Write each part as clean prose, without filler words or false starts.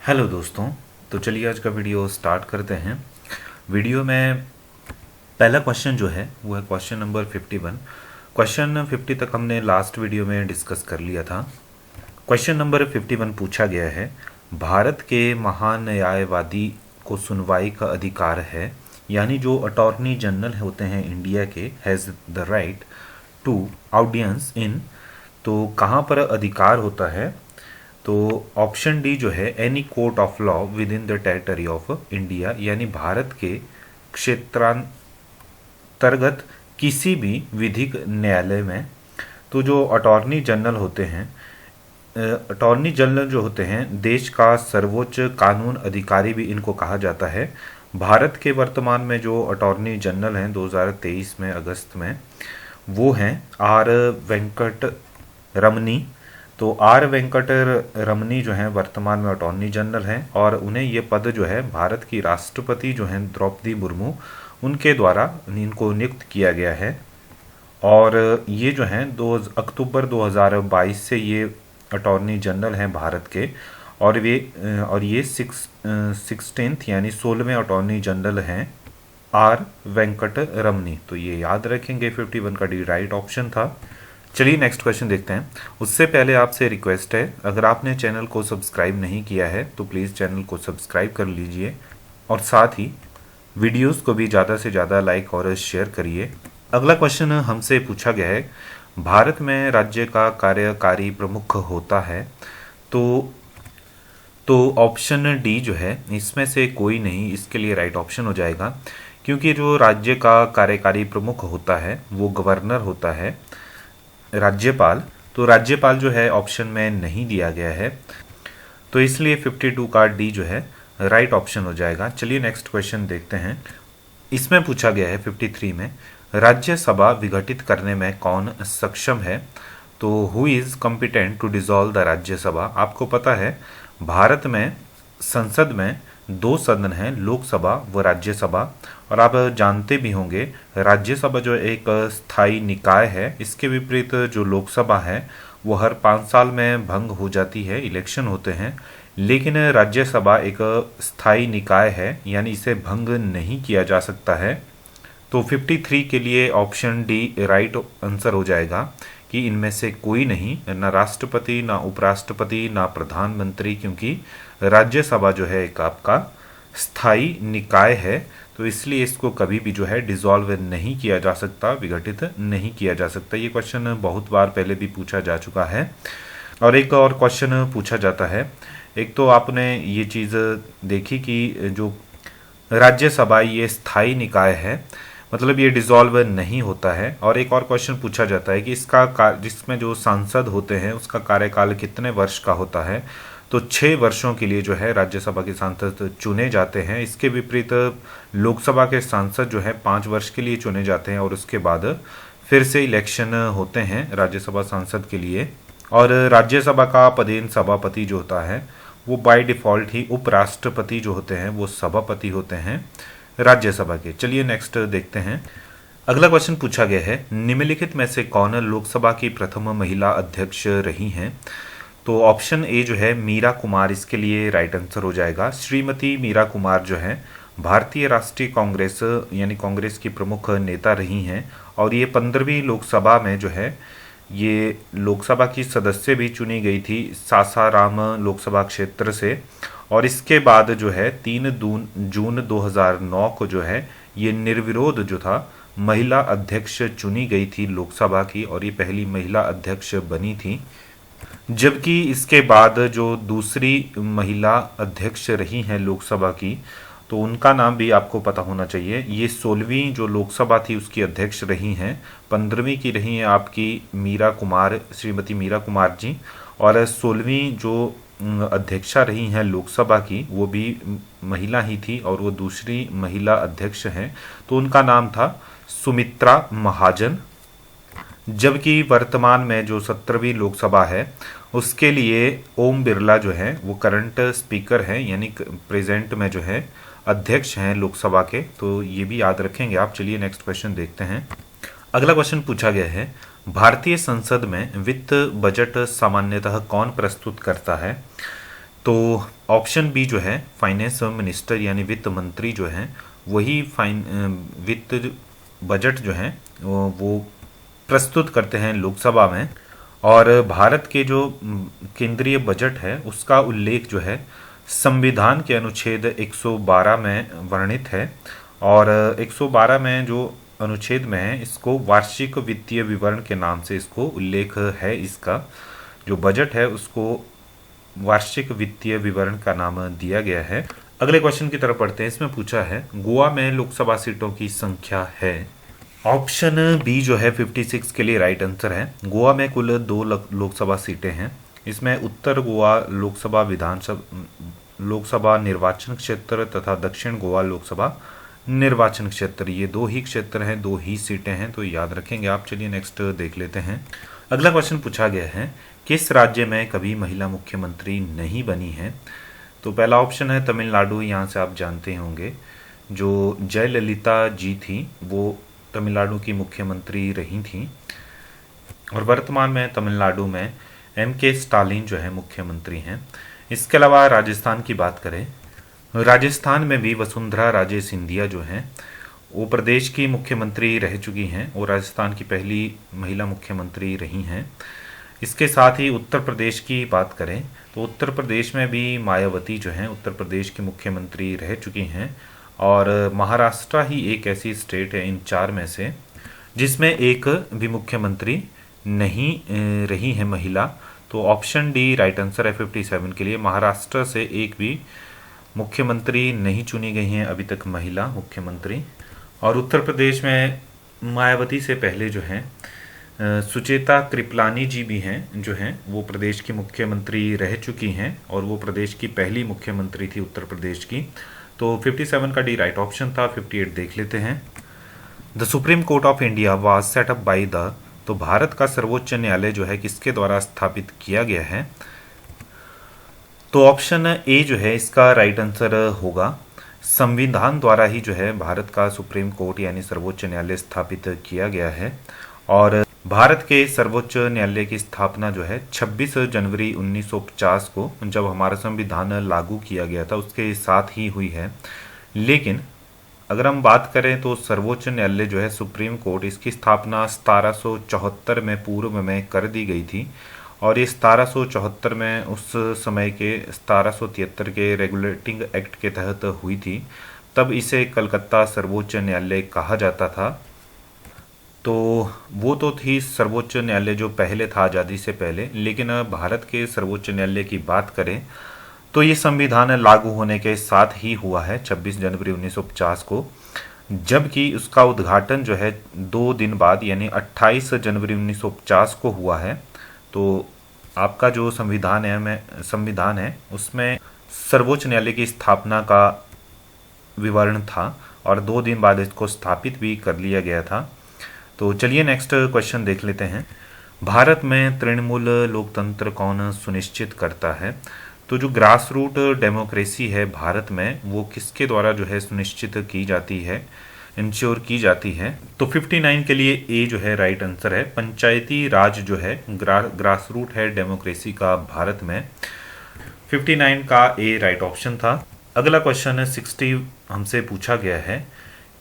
Hello दोस्तों। तो चलिए आज का वीडियो स्टार्ट करते हैं। वीडियो में पहला क्वेश्चन जो है वो है क्वेश्चन नंबर 51। क्वेश्चन 50 तक हमने लास्ट वीडियो में डिस्कस कर लिया था। क्वेश्चन नंबर 51 पूछा गया है, भारत के महान न्यायवादी को सुनवाई का अधिकार है, यानी जो अटॉर्नी जनरल होते हैं इंडिया के, has the right to audience in. तो कहाँ पर अधिकार होता है? तो ऑप्शन डी जो है, any court of law with in the territory of India, यानी भारत के क्षेत्रांतर्गत किसी भी विधिक न्यायालय में। तो जो अटॉर्नी जनरल होते हैं, अटॉर्नी जनरल जो होते हैं देश का सर्वोच्च कानून अधिकारी भी इनको कहा जाता है। भारत के वर्तमान में जो अटॉर्नी जनरल हैं 2023 में अगस्त में, वो हैं आर वेंकट रमनी। तो आर वेंकट रमनी जो हैं वर्तमान में अटॉर्नी जनरल हैं और उन्हें ये पद जो है भारत की राष्ट्रपति जो हैं द्रौपदी मुर्मू, उनके द्वारा इनको नियुक्त किया गया है। और ये जो हैं 2 अक्टूबर 2022 से ये अटॉर्नी जनरल हैं भारत के। और ये 16th यानी 16वें अटॉर्नी जनरल हैं आर वेंकट रमनी। तो ये याद रखेंगे, 51 का डी राइट ऑप्शन था। चलिए नेक्स्ट क्वेश्चन देखते हैं। उससे पहले आपसे रिक्वेस्ट है, अगर आपने चैनल को सब्सक्राइब नहीं किया है तो प्लीज़ चैनल को सब्सक्राइब कर लीजिए और साथ ही वीडियोस को भी ज़्यादा से ज़्यादा लाइक और शेयर करिए। अगला क्वेश्चन हमसे पूछा गया है, भारत में राज्य का कार्यकारी प्रमुख होता है। तो ऑप्शन डी जो है इसमें से कोई नहीं, इसके लिए राइट ऑप्शन हो जाएगा, क्योंकि जो राज्य का कार्यकारी प्रमुख होता है वो गवर्नर होता है, राज्यपाल। तो राज्यपाल जो है ऑप्शन में नहीं दिया गया है, तो इसलिए 52 का डी जो है राइट ऑप्शन हो जाएगा। चलिए नेक्स्ट क्वेश्चन देखते हैं। इसमें पूछा गया है 53 में, राज्यसभा विघटित करने में कौन सक्षम है? तो who is competent to dissolve the Rajya Sabha. आपको पता है भारत में संसद में 2 सदन हैं, लोकसभा व राज्यसभा। और आप जानते भी होंगे राज्यसभा जो एक स्थायी निकाय है, इसके विपरीत जो लोकसभा है वो हर 5 साल में भंग हो जाती है, इलेक्शन होते हैं। लेकिन राज्यसभा एक स्थायी निकाय है, यानी इसे भंग नहीं किया जा सकता है। तो 53 के लिए ऑप्शन डी राइट आंसर हो जाएगा कि इनमें से कोई नहीं, ना राष्ट्रपति, ना उपराष्ट्रपति, ना प्रधानमंत्री, क्योंकि राज्यसभा जो है एक आपका स्थायी निकाय है। तो इसलिए इसको कभी भी जो है डिसॉल्व नहीं किया जा सकता, विघटित नहीं किया जा सकता। ये क्वेश्चन बहुत बार पहले भी पूछा जा चुका है। और एक और क्वेश्चन पूछा जाता है, एक तो आपने ये चीज़ देखी कि जो राज्यसभा ये स्थायी निकाय है, मतलब ये डिसॉल्व नहीं होता है। और एक और क्वेश्चन पूछा जाता है कि जिसमें जो सांसद होते हैं उसका कार्यकाल कितने वर्ष का होता है? तो 6 वर्षों के लिए जो है राज्यसभा के सांसद चुने जाते हैं। इसके विपरीत लोकसभा के सांसद जो है 5 वर्ष के लिए चुने जाते हैं और उसके बाद फिर से इलेक्शन होते हैं राज्यसभा सांसद के लिए। और राज्यसभा का पदेन सभापति जो होता है वो बाय डिफ़ॉल्ट ही उपराष्ट्रपति जो होते हैं वो सभापति होते हैं राज्यसभा के। चलिए नेक्स्ट देखते हैं। अगला क्वेश्चन पूछा गया है, निम्नलिखित में से कौन लोकसभा की प्रथम महिला अध्यक्ष रही हैं? तो ऑप्शन ए जो है मीरा कुमार, इसके लिए राइट आंसर हो जाएगा। श्रीमती मीरा कुमार जो है भारतीय राष्ट्रीय कांग्रेस यानी कांग्रेस की प्रमुख नेता रही हैं और ये 15वीं लोकसभा में जो है ये लोकसभा की सदस्य भी चुनी गई थी सासाराम लोकसभा क्षेत्र से। और इसके बाद जो है 3 जून 2009 को जो है ये निर्विरोध जो था महिला अध्यक्ष चुनी गई थी लोकसभा की, और ये पहली महिला अध्यक्ष बनी थी। जबकि इसके बाद जो दूसरी महिला अध्यक्ष रही हैं लोकसभा की, तो उनका नाम भी आपको पता होना चाहिए। ये 16वीं जो लोकसभा थी उसकी अध्यक्ष रही हैं, 15वीं की रही हैं आपकी मीरा कुमार, श्रीमती मीरा कुमार जी। और 16वीं जो अध्यक्षा रही हैं लोकसभा की वो भी महिला ही थी और वो दूसरी महिला अध्यक्ष हैं, तो उनका नाम था सुमित्रा महाजन। जबकि वर्तमान में जो 17वीं लोकसभा है उसके लिए ओम बिरला जो है वो करंट स्पीकर हैं, यानी प्रेजेंट में जो है अध्यक्ष हैं लोकसभा के। तो ये भी याद रखेंगे आप। चलिए नेक्स्ट क्वेश्चन देखते हैं। अगला क्वेश्चन पूछा गया है, भारतीय संसद में वित्त बजट सामान्यतः कौन प्रस्तुत करता है? तो ऑप्शन बी जो है फाइनेंस मिनिस्टर यानी वित्त मंत्री जो हैं वही वित्त बजट जो है वो प्रस्तुत करते हैं लोकसभा में। और भारत के जो केंद्रीय बजट है उसका उल्लेख जो है संविधान के अनुच्छेद 112 में वर्णित है। और 112 में जो अनुच्छेद में है इसको वार्षिक वित्तीय विवरण के नाम से इसको उल्लेख है। इसका जो बजट है उसको वार्षिक वित्तीय विवरण का नाम दिया गया है। अगले क्वेश्चन की तरफ पढ़ते हैं। इसमें पूछा है गोवा में लोकसभा सीटों की संख्या है। ऑप्शन बी जो है 56 के लिए राइट आंसर है। गोवा में कुल 2 लोकसभा सीटें हैं। इसमें उत्तर गोवा लोकसभा निर्वाचन क्षेत्र तथा दक्षिण गोवा लोकसभा निर्वाचन क्षेत्र, ये 2 ही क्षेत्र हैं, 2 ही सीटें हैं, तो याद रखेंगे आप। चलिए नेक्स्ट देख लेते हैं। अगला क्वेश्चन पूछा गया है किस राज्य में कभी महिला मुख्यमंत्री नहीं बनी है। तो पहला ऑप्शन है तमिलनाडु, यहाँ से आप जानते होंगे जो जयललिता जी थी वो तमिलनाडु की मुख्यमंत्री रही थी। और वर्तमान में तमिलनाडु में M.K. स्टालिन जो है मुख्यमंत्री हैं। इसके अलावा राजस्थान की बात करें, राजस्थान में भी वसुंधरा राजे सिंधिया जो हैं वो प्रदेश की मुख्यमंत्री रह चुकी हैं और राजस्थान की पहली महिला मुख्यमंत्री रही हैं। इसके साथ ही उत्तर प्रदेश की बात करें तो उत्तर प्रदेश में भी मायावती जो हैं उत्तर प्रदेश की मुख्यमंत्री रह चुकी हैं। और महाराष्ट्र ही एक ऐसी स्टेट है इन 4 में से जिसमें एक भी मुख्यमंत्री नहीं रही है महिला। तो ऑप्शन डी राइट आंसर है 57 के लिए। महाराष्ट्र से एक भी मुख्यमंत्री नहीं चुनी गई हैं अभी तक महिला मुख्यमंत्री। और उत्तर प्रदेश में मायावती से पहले जो हैं सुचेता कृपलानी जी भी हैं जो हैं वो प्रदेश की मुख्यमंत्री रह चुकी हैं और वो प्रदेश की पहली मुख्यमंत्री थी उत्तर प्रदेश की। तो 57 का डी राइट ऑप्शन था। 58 देख लेते हैं। The supreme court of India was set up by the, तो भारत का सर्वोच्च न्यायालय जो है किसके द्वारा स्थापित किया गया है। तो ऑप्शन ए जो है इसका राइट आंसर होगा। संविधान द्वारा ही जो है भारत का सुप्रीम कोर्ट यानी सर्वोच्च न्यायालय स्थापित किया गया है। और भारत के सर्वोच्च न्यायालय की स्थापना जो है 26 जनवरी 1950 को जब हमारा संविधान लागू किया गया था उसके साथ ही हुई है। लेकिन अगर हम बात करें तो सर्वोच्च न्यायालय जो है सुप्रीम कोर्ट इसकी स्थापना 1774 में पूर्व में कर दी गई थी। और ये 1774 में उस समय के 1773 के रेगुलेटिंग एक्ट के तहत हुई थी। तब इसे कलकत्ता सर्वोच्च न्यायालय कहा जाता था। तो वो तो थी सर्वोच्च न्यायालय जो पहले था आज़ादी से पहले। लेकिन भारत के सर्वोच्च न्यायालय की बात करें तो ये संविधान लागू होने के साथ ही हुआ है 26 जनवरी 1950 को, जबकि उसका उद्घाटन जो है 2 दिन बाद यानी 28 जनवरी 1950 को हुआ है। तो आपका जो संविधान है उसमें सर्वोच्च न्यायालय की स्थापना का विवरण था और 2 दिन बाद इसको स्थापित भी कर लिया गया था। तो चलिए नेक्स्ट क्वेश्चन देख लेते हैं। भारत में तृणमूल लोकतंत्र कौन सुनिश्चित करता है। तो जो ग्रास रूट डेमोक्रेसी है भारत में वो किसके द्वारा जो है सुनिश्चित की जाती है, इंश्योर की जाती है। तो 59 के लिए ए जो है राइट आंसर है। पंचायती राज जो है ग्रास रूट है डेमोक्रेसी का भारत में। 59 का ए राइट ऑप्शन था। अगला क्वेश्चन 60 हमसे पूछा गया है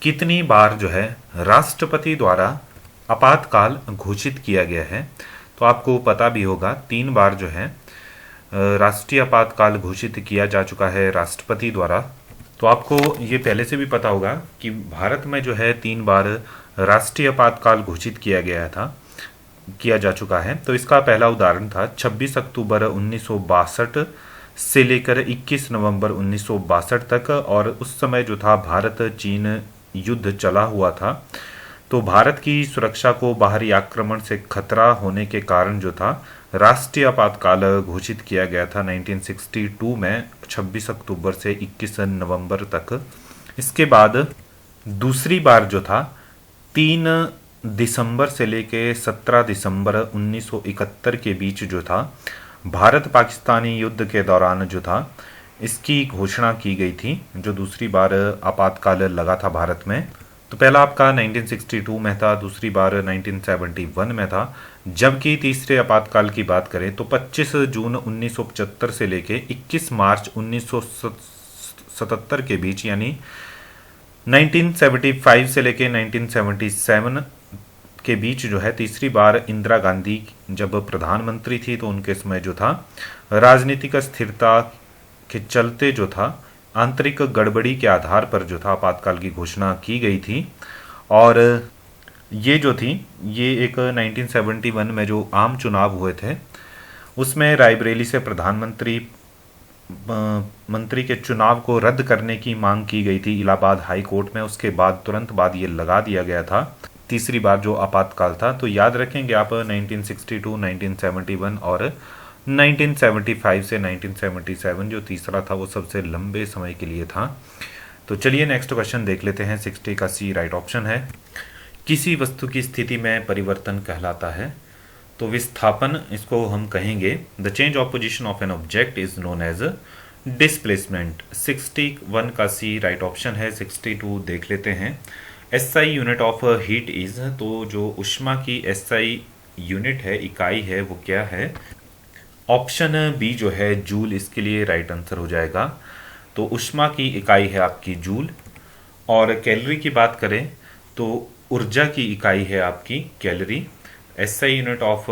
कितनी बार जो है राष्ट्रपति द्वारा आपातकाल घोषित किया गया है। तो आपको पता भी होगा 3 बार जो है राष्ट्रीय आपातकाल घोषित किया जा चुका है राष्ट्रपति द्वारा। तो आपको ये पहले से भी पता होगा कि भारत में जो है 3 बार राष्ट्रीय आपातकाल घोषित किया जा चुका है। तो इसका पहला उदाहरण था 26 अक्टूबर 1962 से लेकर 21 नवंबर 1962 तक। और उस समय जो था भारत चीन युद्ध चला हुआ था। तो भारत की सुरक्षा को बाहरी आक्रमण से खतरा होने के कारण जो था राष्ट्रीय आपातकाल घोषित किया गया था 1962 में 26 अक्टूबर से 21 नवंबर तक। इसके बाद दूसरी बार जो था 3 दिसंबर से लेकर 17 दिसंबर 1971 के बीच जो था भारत पाकिस्तानी युद्ध के दौरान जो था इसकी घोषणा की गई थी, जो दूसरी बार आपातकाल लगा था भारत में। तो पहला आपका 1962 में था, दूसरी बार 1971 में था, जबकि तीसरे आपातकाल की बात करें तो 25 जून 1975 से लेके 21 मार्च 1977 के बीच, यानी 1975 से लेके 1977 के बीच जो है तीसरी बार इंदिरा गांधी जब प्रधानमंत्री थी, तो उनके समय जो था राजनीतिक स्थिरता के चलते जो था आंतरिक गड़बड़ी के आधार पर जो था आपातकाल की घोषणा की गई थी। और ये जो थी ये एक 1971 में जो आम चुनाव हुए थे उसमें रायबरेली से प्रधानमंत्री मंत्री के चुनाव को रद्द करने की मांग की गई थी इलाहाबाद हाई कोर्ट में। उसके बाद तुरंत बाद ये लगा दिया गया था तीसरी बार जो आपातकाल था। तो याद रखेंगे आप 1962, 1971 और 1975 से 1977 जो तीसरा था वो सबसे लंबे समय के लिए था। तो चलिए नेक्स्ट क्वेश्चन देख लेते हैं। 60 का सी राइट ऑप्शन है। किसी वस्तु की स्थिति में परिवर्तन कहलाता है तो विस्थापन इसको हम कहेंगे। The change of position of an object is known as displacement. 61 का सी राइट ऑप्शन है। 62 देख लेते हैं। SI unit of heat is, तो जो ऊष्मा की एसआई यूनिट है, इकाई है, वो क्या है? ऑप्शन बी जो है जूल, इसके लिए राइट आंसर हो जाएगा। तो ऊष्मा की इकाई है आपकी जूल। और कैलोरी की बात करें तो ऊर्जा की इकाई है आपकी calorie. SI unit of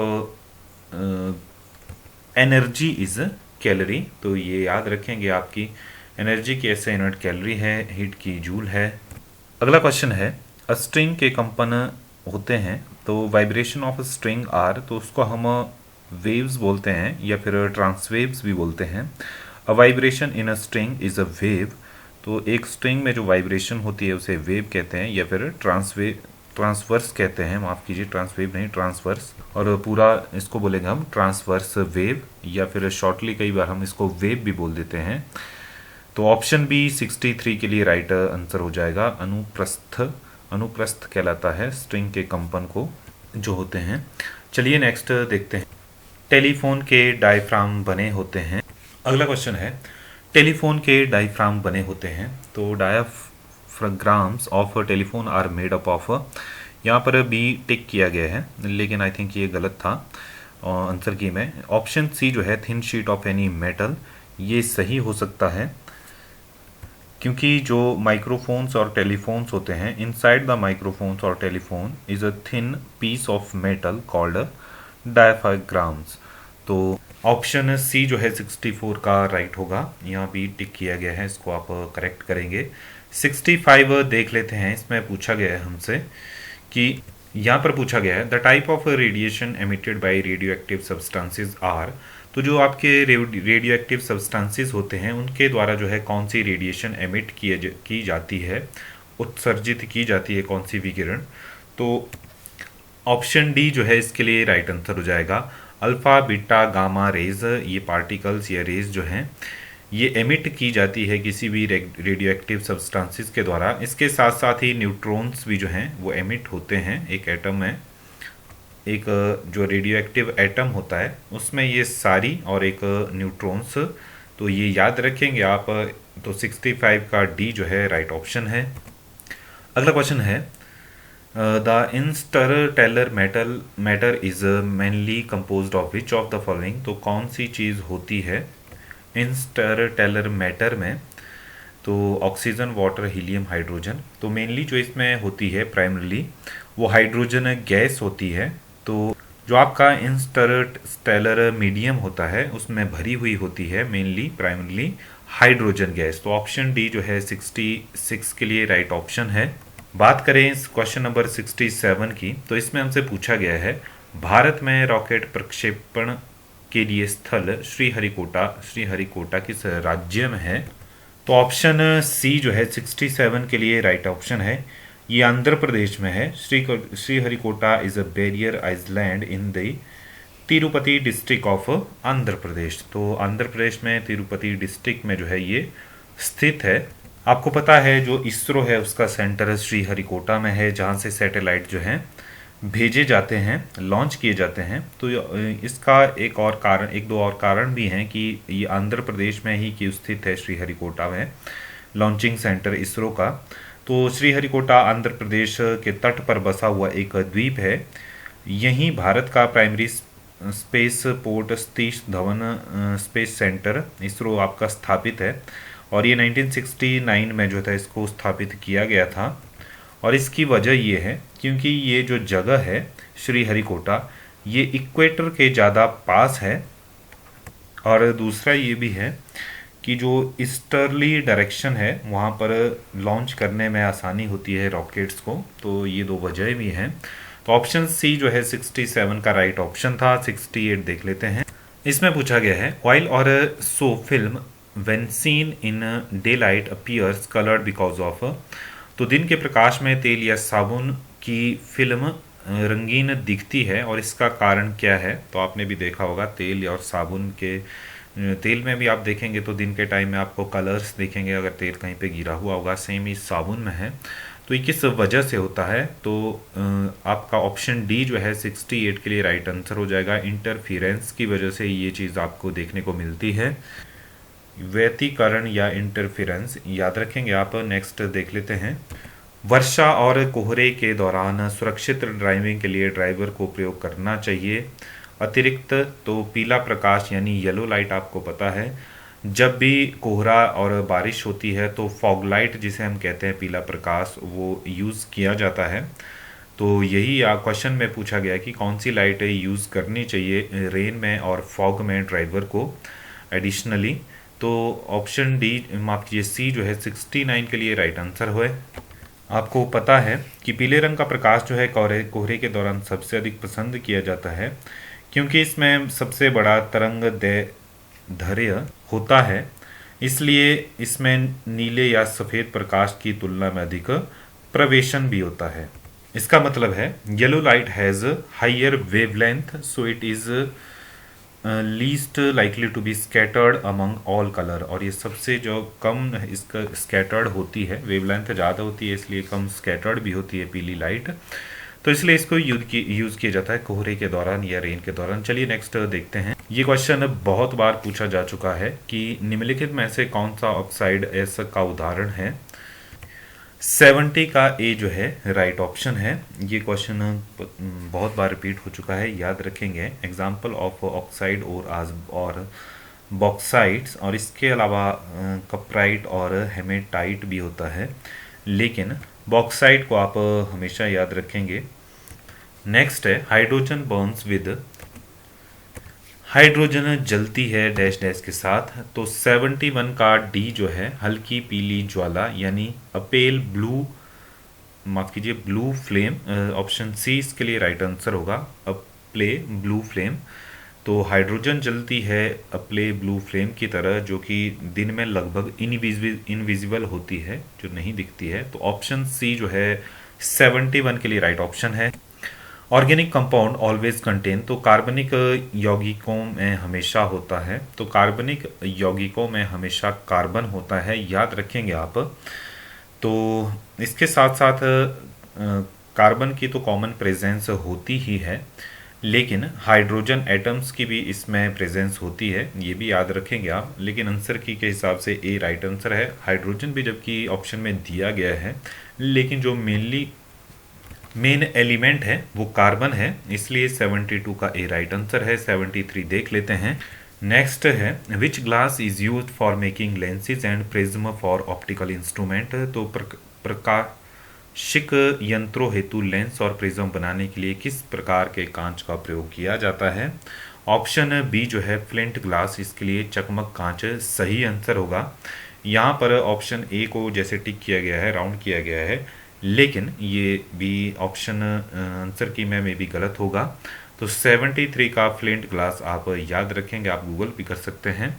energy is calorie, तो ये याद रखेंगे। आपकी एनर्जी की एसआई यूनिट कैलोरी है, हीट की जूल है। अगला क्वेश्चन है, स्ट्रिंग के कंपन होते हैं तो वाइब्रेशन ऑफ स्ट्रिंग आर, तो उसको हम वेव्स बोलते हैं या फिर ट्रांसवेव्स भी बोलते हैं। अ vibration in a string is a wave, तो एक स्ट्रिंग में जो वाइब्रेशन होती है उसे वेव कहते हैं या फिर ट्रांसवर्स कहते हैं। माफ कीजिए, ट्रांसवेव नहीं, ट्रांसवर्स। और पूरा इसको बोलेंगे हम ट्रांसवर्स वेव, या फिर शॉर्टली कई बार हम इसको वेव भी बोल देते हैं। तो ऑप्शन बी 63 के लिए राइट आंसर हो जाएगा। अनुप्रस्थ कहलाता है स्ट्रिंग के कंपन को जो होते हैं। चलिए नेक्स्ट देखते हैं। टेलीफोन के डायफ्राम बने होते हैं। अगला क्वेश्चन है, टेलीफोन के डायफ्राम बने होते हैं तो diaphragms of telephone are made up of, यहाँ पर बी टिक किया गया है लेकिन आई थिंक ये गलत था आंसर की में। ऑप्शन सी जो है thin sheet of any metal, ये सही हो सकता है क्योंकि जो माइक्रोफोन्स और टेलीफोन्स होते हैं, इनसाइड द माइक्रोफोन्स और telephone is a thin piece of metal called diaphragms. तो ऑप्शन सी जो है 64 का राइट होगा। यहाँ भी टिक किया गया है, इसको आप करेक्ट करेंगे। 65 देख लेते हैं। इसमें पूछा गया है हमसे कि यहाँ पर पूछा गया है the type of radiation emitted by radioactive substances are, तो जो आपके रेडियो एक्टिव सब्सटेंसेज होते हैं उनके द्वारा जो है कौन सी रेडिएशन एमिट की जाती है, उत्सर्जित की जाती है कौन सी विकिरण। तो ऑप्शन डी जो है इसके लिए राइट आंसर हो जाएगा। अल्फा बीटा गामा रेज, ये पार्टिकल्स या रेज जो हैं ये एमिट की जाती है किसी भी रेडियो एक्टिव सब्सटेंसेस के द्वारा। इसके साथ साथ ही न्यूट्रॉन्स भी जो हैं वो एमिट होते हैं। एक एटम में एक जो रेडियो एक्टिव एटम होता है उसमें ये सारी और एक न्यूट्रॉन्स, तो ये याद रखेंगे आप। तो 65 का डी जो है राइट ऑप्शन है। अगला क्वेश्चन है, the interstellar matter is mainly composed of which of the following, तो कौन सी चीज़ होती है इंस्टरटेलर मैटर में? तो ऑक्सीजन, वाटर, हीलियम, हाइड्रोजन। तो मेनली जो इसमें होती है प्राइमरीली वो हाइड्रोजन गैस होती है। तो जो आपका इंस्टरटेलर मीडियम होता है उसमें भरी हुई होती है मेनली प्राइमरीली हाइड्रोजन गैस। तो ऑप्शन डी जो है 66 के लिए राइट ऑप्शन है। बात करें इस क्वेश्चन नंबर 67 की, तो इसमें हमसे पूछा गया है भारत में रॉकेट प्रक्षेपण के लिए स्थल श्रीहरिकोटा किस राज्य में है? तो ऑप्शन सी जो है 67 के लिए राइट ऑप्शन है। ये आंध्र प्रदेश में है। Sriharikota is a barrier island in the Tirupati district of Andhra Pradesh. तो आंध्र प्रदेश में तिरुपति डिस्ट्रिक्ट में जो है ये स्थित है। आपको पता है जो इसरो है उसका सेंटर श्रीहरिकोटा में है, जहाँ से सैटेलाइट जो हैं भेजे जाते हैं, लॉन्च किए जाते हैं। तो इसका एक दो और कारण भी हैं कि ये आंध्र प्रदेश में ही की स्थित है श्रीहरिकोटा में लॉन्चिंग सेंटर इसरो का। तो श्रीहरिकोटा आंध्र प्रदेश के तट पर बसा हुआ एक द्वीप है। यहीं भारत का primary space port Satish Dhawan space centre ISRO आपका स्थापित है, और ये 1969 में जो था इसको स्थापित किया गया था। और इसकी वजह ये है क्योंकि ये जो जगह है श्रीहरिकोटा, ये इक्वेटर के ज़्यादा पास है, और दूसरा ये भी है कि जो ईस्टर्ली डायरेक्शन है वहाँ पर लॉन्च करने में आसानी होती है रॉकेट्स को। तो ये दो वजह भी हैं। तो ऑप्शन सी जो है 67 का राइट ऑप्शन था। 68 देख लेते हैं। इसमें पूछा गया है ऑयल और so film when seen in day light appears coloured because of. तो दिन के प्रकाश में तेल या साबुन की फिल्म रंगीन दिखती है, और इसका कारण क्या है? तो आपने भी देखा होगा तेल और साबुन के, तेल में भी आप देखेंगे तो दिन के टाइम में आपको कलर्स दिखेंगे अगर तेल कहीं पे गिरा हुआ होगा, सेम ही साबुन में है। तो ये किस वजह से होता है? तो आपका ऑप्शन डी जो है 68 के लिए राइट आंसर हो जाएगा। इंटरफिरेंस की वजह से ये चीज़ आपको देखने को मिलती है, व्यतिकरण या इंटरफिरेंस, याद रखेंगे आप। नेक्स्ट देख लेते हैं। वर्षा और कोहरे के दौरान सुरक्षित ड्राइविंग के लिए ड्राइवर को प्रयोग करना चाहिए अतिरिक्त। तो पीला प्रकाश यानी येलो लाइट आपको पता है, जब भी कोहरा और बारिश होती है तो फॉग लाइट जिसे हम कहते हैं पीला प्रकाश, वो यूज़ किया जाता है। तो यही क्वेश्चन में पूछा गया कि कौन सी लाइट यूज़ करनी चाहिए रेन में और फॉग में ड्राइवर को एडिशनली। तो ऑप्शन डी, माफ कीजिए, सी जो है 69 के लिए राइट आंसर है। आपको पता है कि पीले रंग का प्रकाश जो है कोहरे के दौरान सबसे अधिक पसंद किया जाता है, क्योंकि इसमें सबसे बड़ा तरंग दैर्ध्य होता है, इसलिए इसमें नीले या सफ़ेद प्रकाश की तुलना में अधिक प्रवेशन भी होता है। इसका मतलब है yellow light has higher wavelength, so it is least likely to be scattered among all colour. और ये सबसे जो कम इसका स्कैटर्ड होती है, वेवलेंथ ज़्यादा होती है इसलिए कम स्कैटर्ड भी होती है पीली लाइट। तो इसलिए इसको यूज़ किया जाता है कोहरे के दौरान या रेन के दौरान। चलिए नेक्स्ट देखते हैं। ये क्वेश्चन बहुत बार पूछा जा चुका है कि निम्नलिखित में से कौन सा ऑक्साइड ऐसा का उदाहरण है। 70 का ए जो है राइट ऑप्शन है। ये क्वेश्चन बहुत बार रिपीट हो चुका है, याद रखेंगे। एग्जाम्पल ऑफ ऑक्साइड और बॉक्साइड्स, और इसके अलावा कपराइट और हेमेटाइट भी होता है, लेकिन बॉक्साइड को आप हमेशा याद रखेंगे। नेक्स्ट है हाइड्रोजन बर्न्स विद, हाइड्रोजन जलती है डैश डैश के साथ। तो 71 का डी जो है हल्की पीली ज्वाला यानी अपेल ब्लू, माफ कीजिए ब्लू फ्लेम। ऑप्शन सी इसके लिए राइट आंसर होगा, अप्ले ब्लू फ्लेम। तो हाइड्रोजन जलती है अप्ले ब्लू फ्लेम की तरह, जो कि दिन में लगभग इनविजिबल होती है, जो नहीं दिखती है। तो ऑप्शन सी जो है 71 के लिए राइट ऑप्शन है। ऑर्गेनिक कंपाउंड ऑलवेज कंटेन, तो कार्बनिक यौगिकों में हमेशा होता है। तो कार्बनिक यौगिकों में हमेशा कार्बन होता है, याद रखेंगे आप। तो इसके साथ साथ कार्बन की तो कॉमन प्रेजेंस होती ही है, लेकिन हाइड्रोजन एटम्स की भी इसमें प्रेजेंस होती है, ये भी याद रखेंगे आप। लेकिन आंसर की के हिसाब से ए राइट आंसर है। हाइड्रोजन भी जबकि ऑप्शन में दिया गया है, लेकिन जो मेन एलिमेंट है वो कार्बन है, इसलिए 72 का ए राइट आंसर है। 73 देख लेते हैं। नेक्स्ट है which glass is use for making lenses and prism for optical instrument. तो प्रकाशिक यंत्रों हेतु लेंस और प्रिज्म बनाने के लिए किस प्रकार के कांच का प्रयोग किया जाता है। ऑप्शन बी जो है फ्लिंट ग्लास, इसके लिए चकमक कांच सही आंसर होगा। यहाँ पर ऑप्शन ए को जैसे टिक किया गया है, राउंड किया गया है, लेकिन ये भी ऑप्शन आंसर की में भी गलत होगा। तो 73 का फ्लिंट ग्लास आप याद रखेंगे, आप गूगल भी कर सकते हैं।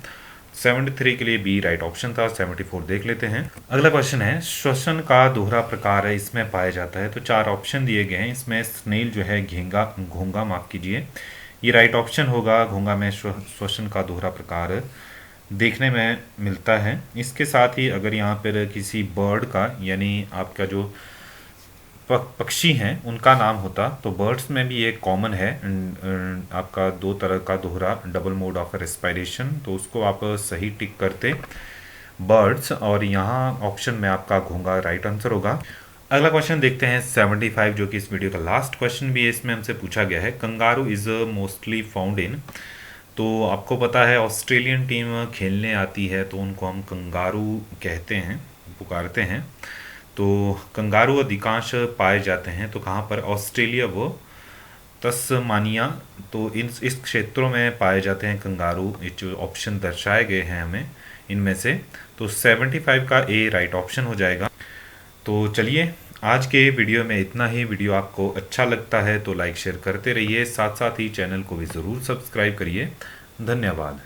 73 के लिए बी राइट ऑप्शन था। 74 देख लेते हैं। अगला क्वेश्चन है श्वसन का दोहरा प्रकार है इसमें पाया जाता है। तो 4 ऑप्शन दिए गए हैं। इसमें स्नेल जो है घोंगा माफ कीजिए, ये राइट ऑप्शन होगा। घोंगा में श्वसन का दोहरा प्रकार देखने में मिलता है। इसके साथ ही अगर यहाँ पर किसी बर्ड का, यानी आपका जो पक्षी हैं उनका नाम होता, तो बर्ड्स में भी एक कॉमन है आपका 2 तरह का दोहरा, डबल मोड ऑफ रेस्पिरेशन, तो उसको आप सही टिक करते। बर्ड्स, और यहाँ ऑप्शन में आपका घोंघा राइट आंसर होगा। अगला क्वेश्चन देखते हैं 75, जो कि इस वीडियो का लास्ट क्वेश्चन भी है। इसमें हमसे पूछा गया है kangaroo is mostly found in. तो आपको पता है ऑस्ट्रेलियन टीम खेलने आती है तो उनको हम कंगारू कहते हैं, पुकारते हैं। तो कंगारू अधिकांश पाए जाते हैं तो कहाँ पर, ऑस्ट्रेलिया व तस्मानिया, तो इस क्षेत्रों में पाए जाते हैं कंगारू। ये जो ऑप्शन दर्शाए गए हैं हमें इनमें से, तो 75 का ए राइट ऑप्शन हो जाएगा। तो चलिए, आज के वीडियो में इतना ही। वीडियो आपको अच्छा लगता है तो लाइक शेयर करते रहिए, साथ साथ ही चैनल को भी ज़रूर सब्सक्राइब करिए। धन्यवाद।